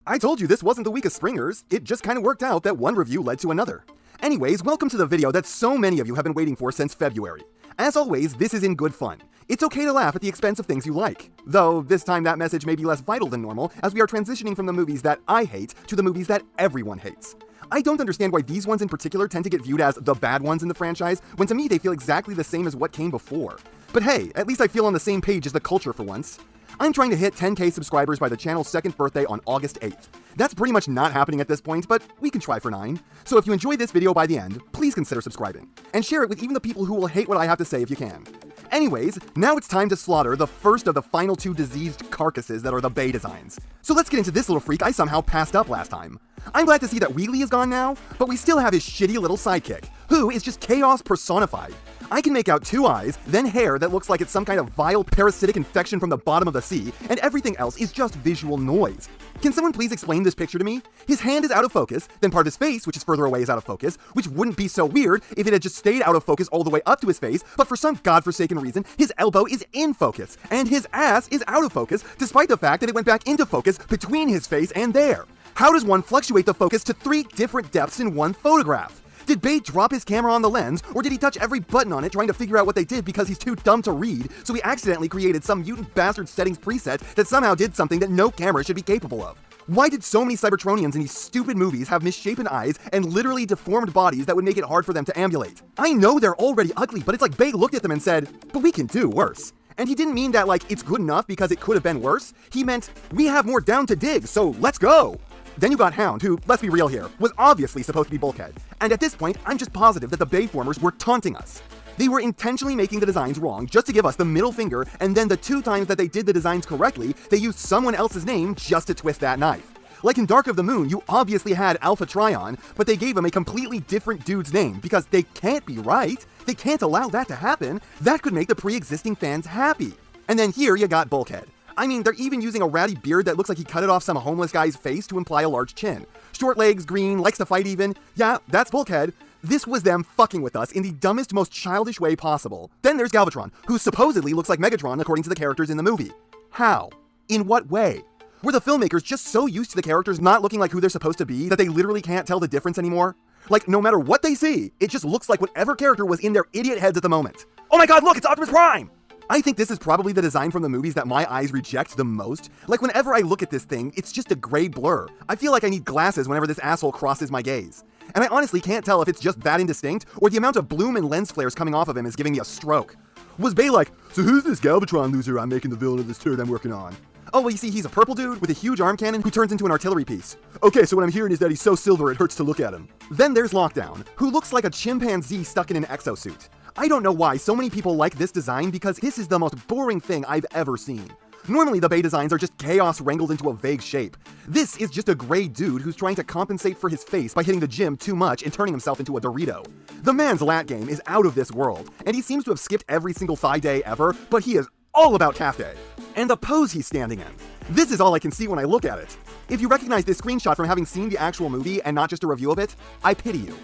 I told you this wasn't the week of springers. It just kind of worked out that one review led to another. Anyways, welcome to the video that so many of you have been waiting for since February. As always, this is in good fun. It's okay to laugh at the expense of things you like. Though, this time that message may be less vital than normal, as we are transitioning from the movies that I hate to the movies that everyone hates. I don't understand why these ones in particular tend to get viewed as the bad ones in the franchise, when to me they feel exactly the same as what came before. But hey, at least I feel on the same page as the culture for once. I'm trying to hit 10k subscribers by the channel's second birthday on August 8th. That's pretty much not happening at this point, but we can try for 9. So if you enjoyed this video by the end, please consider subscribing. And share it with even the people who will hate what I have to say if you can. Anyways, now it's time to slaughter the first of the final 2 diseased carcasses that are the Bay designs. So let's get into this little freak I somehow passed up last time. I'm glad to see that Wheelie is gone now, but we still have his shitty little sidekick, who is just chaos personified. I can make out 2 eyes, then hair that looks like it's some kind of vile parasitic infection from the bottom of the sea, and everything else is just visual noise. Can someone please explain this picture to me? His hand is out of focus, then part of his face, which is further away, is out of focus, which wouldn't be so weird if it had just stayed out of focus all the way up to his face, but for some godforsaken reason, his elbow is in focus, and his ass is out of focus, despite the fact that it went back into focus between his face and there. How does one fluctuate the focus to 3 different depths in one photograph? Did Bay drop his camera on the lens, or did he touch every button on it trying to figure out what they did because he's too dumb to read, so he accidentally created some mutant bastard settings preset that somehow did something that no camera should be capable of? Why did so many Cybertronians in these stupid movies have misshapen eyes and literally deformed bodies that would make it hard for them to ambulate? I know they're already ugly, but it's like Bay looked at them and said, but we can do worse. And he didn't mean that like it's good enough because it could have been worse. He meant, we have more down to dig, so let's go! Then you got Hound, who, let's be real here, was obviously supposed to be Bulkhead. And at this point, I'm just positive that the Bayformers were taunting us. They were intentionally making the designs wrong just to give us the middle finger, and then the 2 times that they did the designs correctly, they used someone else's name just to twist that knife. Like in Dark of the Moon, you obviously had Alpha Trion, but they gave him a completely different dude's name because they can't be right. They can't allow that to happen. That could make the pre-existing fans happy. And then here you got Bulkhead. I mean, they're even using a ratty beard that looks like he cut it off some homeless guy's face to imply a large chin. Short legs, green, likes to fight even. Yeah, that's Bulkhead. This was them fucking with us in the dumbest, most childish way possible. Then there's Galvatron, who supposedly looks like Megatron according to the characters in the movie. How? In what way? Were the filmmakers just so used to the characters not looking like who they're supposed to be that they literally can't tell the difference anymore? Like, no matter what they see, it just looks like whatever character was in their idiot heads at the moment. Oh my god, look, it's Optimus Prime! I think this is probably the design from the movies that my eyes reject the most. Like, whenever I look at this thing, it's just a gray blur. I feel like I need glasses whenever this asshole crosses my gaze. And I honestly can't tell if it's just that indistinct, or the amount of bloom and lens flares coming off of him is giving me a stroke. Was Bay like, so who's this Galvatron loser I'm making the villain of this turd I'm working on? Oh, well, you see, he's a purple dude with a huge arm cannon who turns into an artillery piece. Okay, so what I'm hearing is that he's so silver it hurts to look at him. Then there's Lockdown, who looks like a chimpanzee stuck in an exosuit. I don't know why so many people like this design because this is the most boring thing I've ever seen. Normally the Bay designs are just chaos wrangled into a vague shape. This is just a gray dude who's trying to compensate for his face by hitting the gym too much and turning himself into a Dorito. The man's lat game is out of this world, and he seems to have skipped every single thigh day ever, but he is all about calf day. And the pose he's standing in. This is all I can see when I look at it. If you recognize this screenshot from having seen the actual movie and not just a review of it, I pity you.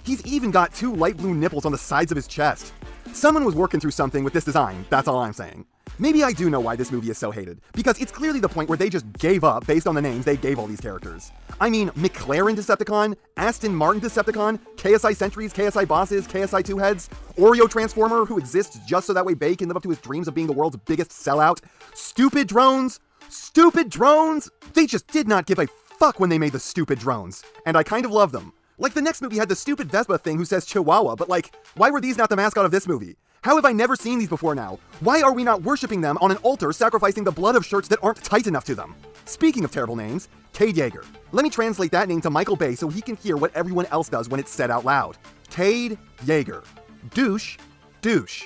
He's even got 2 light blue nipples on the sides of his chest. Someone was working through something with this design, that's all I'm saying. Maybe I do know why this movie is so hated, because it's clearly the point where they just gave up based on the names they gave all these characters. I mean, McLaren Decepticon, Aston Martin Decepticon, KSI Sentries, KSI Bosses, KSI Two Heads, Oreo Transformer, who exists just so that way Bay can live up to his dreams of being the world's biggest sellout, Stupid Drones! Stupid Drones! They just did not give a fuck when they made the stupid drones, and I kind of love them. Like, the next movie had the stupid Vespa thing who says Chihuahua, but like, why were these not the mascot of this movie? How have I never seen these before now? Why are we not worshipping them on an altar sacrificing the blood of shirts that aren't tight enough to them? Speaking of terrible names, Cade Yeager. Let me translate that name to Michael Bay so he can hear what everyone else does when it's said out loud. Cade Yeager. Douche. Douche.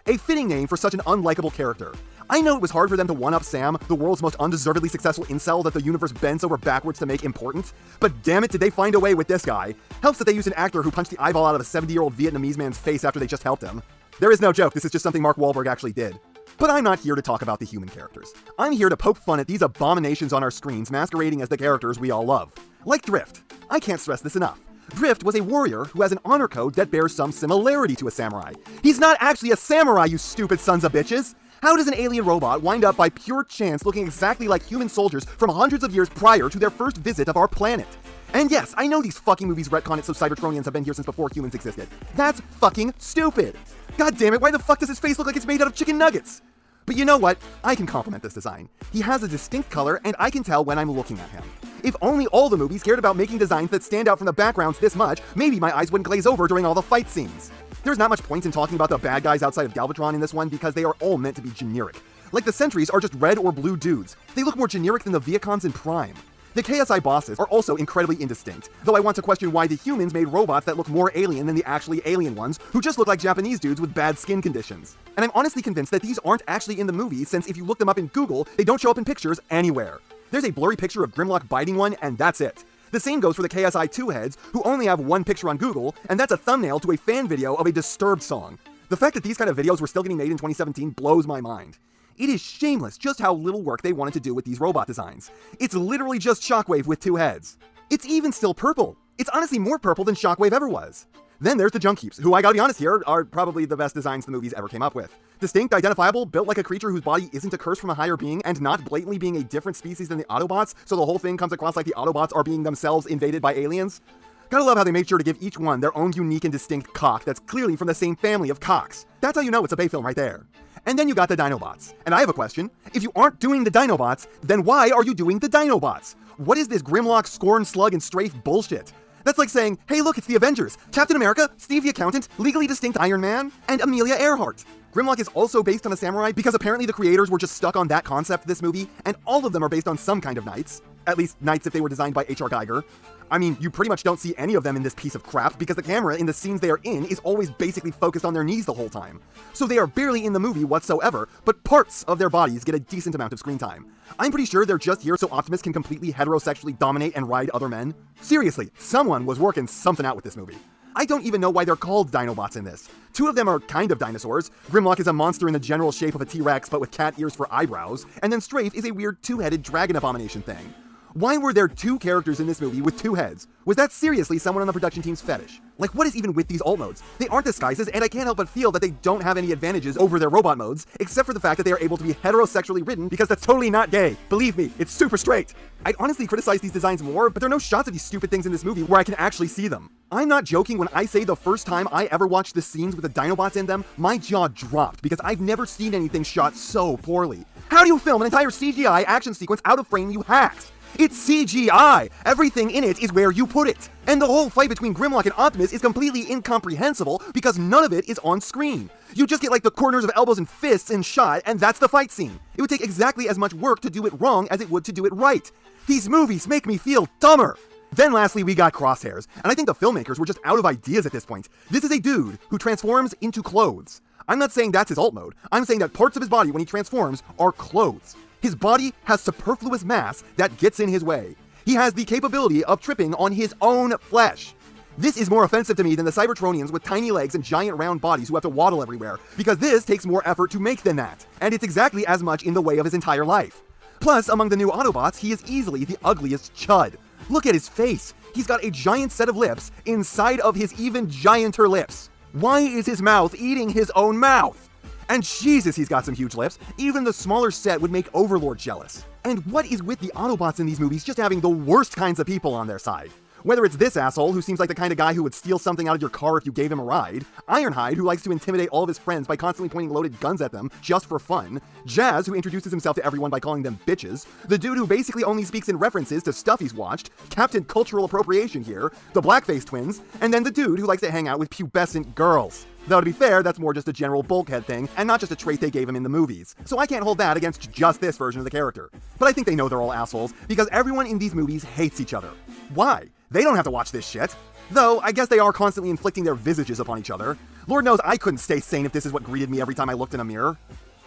A fitting name for such an unlikable character. I know it was hard for them to one-up Sam, the world's most undeservedly successful incel that the universe bends over backwards to make important, but damn it did they find a way with this guy. Helps that they used an actor who punched the eyeball out of a 70-year-old Vietnamese man's face after they just helped him. There is no joke, this is just something Mark Wahlberg actually did. But I'm not here to talk about the human characters. I'm here to poke fun at these abominations on our screens masquerading as the characters we all love. Like Drift. I can't stress this enough. Drift was a warrior who has an honor code that bears some similarity to a samurai. He's not actually a samurai, you stupid sons of bitches! How does an alien robot wind up by pure chance looking exactly like human soldiers from hundreds of years prior to their first visit of our planet? And yes, I know these fucking movies retcon it so Cybertronians have been here since before humans existed. That's fucking stupid! God damn it, why the fuck does his face look like it's made out of chicken nuggets? But you know what? I can compliment this design. He has a distinct color, and I can tell when I'm looking at him. If only all the movies cared about making designs that stand out from the backgrounds this much, maybe my eyes wouldn't glaze over during all the fight scenes. There's not much point in talking about the bad guys outside of Galvatron in this one because they are all meant to be generic. Like the sentries are just red or blue dudes. They look more generic than the Viacons in Prime. The KSI bosses are also incredibly indistinct, though I want to question why the humans made robots that look more alien than the actually alien ones, who just look like Japanese dudes with bad skin conditions. And I'm honestly convinced that these aren't actually in the movie, since if you look them up in Google, they don't show up in pictures anywhere. There's a blurry picture of Grimlock biting one, and that's it. The same goes for the KSI 2 heads, who only have one picture on Google, and that's a thumbnail to a fan video of a Disturbed song. The fact that these kind of videos were still getting made in 2017 blows my mind. It is shameless just how little work they wanted to do with these robot designs. It's literally just Shockwave with 2 heads. It's even still purple. It's honestly more purple than Shockwave ever was. Then there's the Junkheaps, who I gotta be honest here, are probably the best designs the movies ever came up with. Distinct, identifiable, built like a creature whose body isn't a curse from a higher being, and not blatantly being a different species than the Autobots, so the whole thing comes across like the Autobots are being themselves invaded by aliens. Gotta love how they made sure to give each one their own unique and distinct cock that's clearly from the same family of cocks. That's how you know it's a Bay film right there. And then you got the Dinobots. And I have a question. If you aren't doing the Dinobots, then why are you doing the Dinobots? What is this Grimlock, Scorn, Slug, and Strafe bullshit? That's like saying, hey look, it's the Avengers, Captain America, Steve the Accountant, Legally Distinct Iron Man, and Amelia Earhart. Grimlock is also based on a samurai because apparently the creators were just stuck on that concept this movie, and all of them are based on some kind of knights. At least knights if they were designed by H.R. Geiger. I mean, you pretty much don't see any of them in this piece of crap because the camera in the scenes they are in is always basically focused on their knees the whole time. So they are barely in the movie whatsoever, but parts of their bodies get a decent amount of screen time. I'm pretty sure they're just here so Optimus can completely heterosexually dominate and ride other men. Seriously, someone was working something out with this movie. I don't even know why they're called Dinobots in this. 2 of them are kind of dinosaurs. Grimlock is a monster in the general shape of a T-Rex but with cat ears for eyebrows, and then Strafe is a weird 2-headed dragon abomination thing. Why were there 2 characters in this movie with 2 heads? Was that seriously someone on the production team's fetish? Like, what is even with these alt modes? They aren't disguises, and I can't help but feel that they don't have any advantages over their robot modes, except for the fact that they are able to be heterosexually ridden because that's totally not gay. Believe me, it's super straight. I'd honestly criticize these designs more, but there are no shots of these stupid things in this movie where I can actually see them. I'm not joking when I say the first time I ever watched the scenes with the Dinobots in them, my jaw dropped because I've never seen anything shot so poorly. How do you film an entire CGI action sequence out of frame, you hacks? It's CGI! Everything in it is where you put it! And the whole fight between Grimlock and Optimus is completely incomprehensible because none of it is on screen. You just get like the corners of elbows and fists in shot, and that's the fight scene. It would take exactly as much work to do it wrong as it would to do it right. These movies make me feel dumber! Then lastly, we got Crosshairs, and I think the filmmakers were just out of ideas at this point. This is a dude who transforms into clothes. I'm not saying that's his alt mode, I'm saying that parts of his body when he transforms are clothes. His body has superfluous mass that gets in his way. He has the capability of tripping on his own flesh. This is more offensive to me than the Cybertronians with tiny legs and giant round bodies who have to waddle everywhere, because this takes more effort to make than that, and it's exactly as much in the way of his entire life. Plus, among the new Autobots, he is easily the ugliest chud. Look at his face. He's got a giant set of lips inside of his even gianter lips. Why is his mouth eating his own mouth? And Jesus, he's got some huge lips. Even the smaller set would make Overlord jealous. And what is with the Autobots in these movies just having the worst kinds of people on their side? Whether it's this asshole who seems like the kind of guy who would steal something out of your car if you gave him a ride, Ironhide who likes to intimidate all of his friends by constantly pointing loaded guns at them just for fun, Jazz who introduces himself to everyone by calling them bitches, the dude who basically only speaks in references to stuff he's watched, Captain Cultural Appropriation here, the Blackface twins, and then the dude who likes to hang out with pubescent girls. Though to be fair, that's more just a general bulkhead thing, and not just a trait they gave him in the movies, so I can't hold that against just this version of the character. But I think they know they're all assholes, because everyone in these movies hates each other. Why? They don't have to watch this shit. Though, I guess they are constantly inflicting their visages upon each other. Lord knows I couldn't stay sane if this is what greeted me every time I looked in a mirror.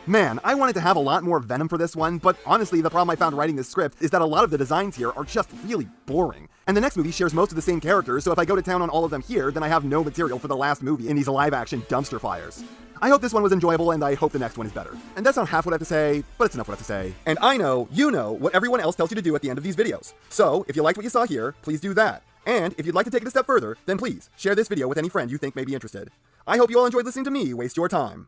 Man, I wanted to have a lot more venom for this one, but honestly, the problem I found writing this script is that a lot of the designs here are just really boring. And the next movie shares most of the same characters, so if I go to town on all of them here, then I have no material for the last movie in these live-action dumpster fires. I hope this one was enjoyable, and I hope the next one is better. And that's not half what I have to say, but it's enough what I have to say. And I know, you know, what everyone else tells you to do at the end of these videos. So, if you liked what you saw here, please do that. And if you'd like to take it a step further, then please, share this video with any friend you think may be interested. I hope you all enjoyed listening to me waste your time.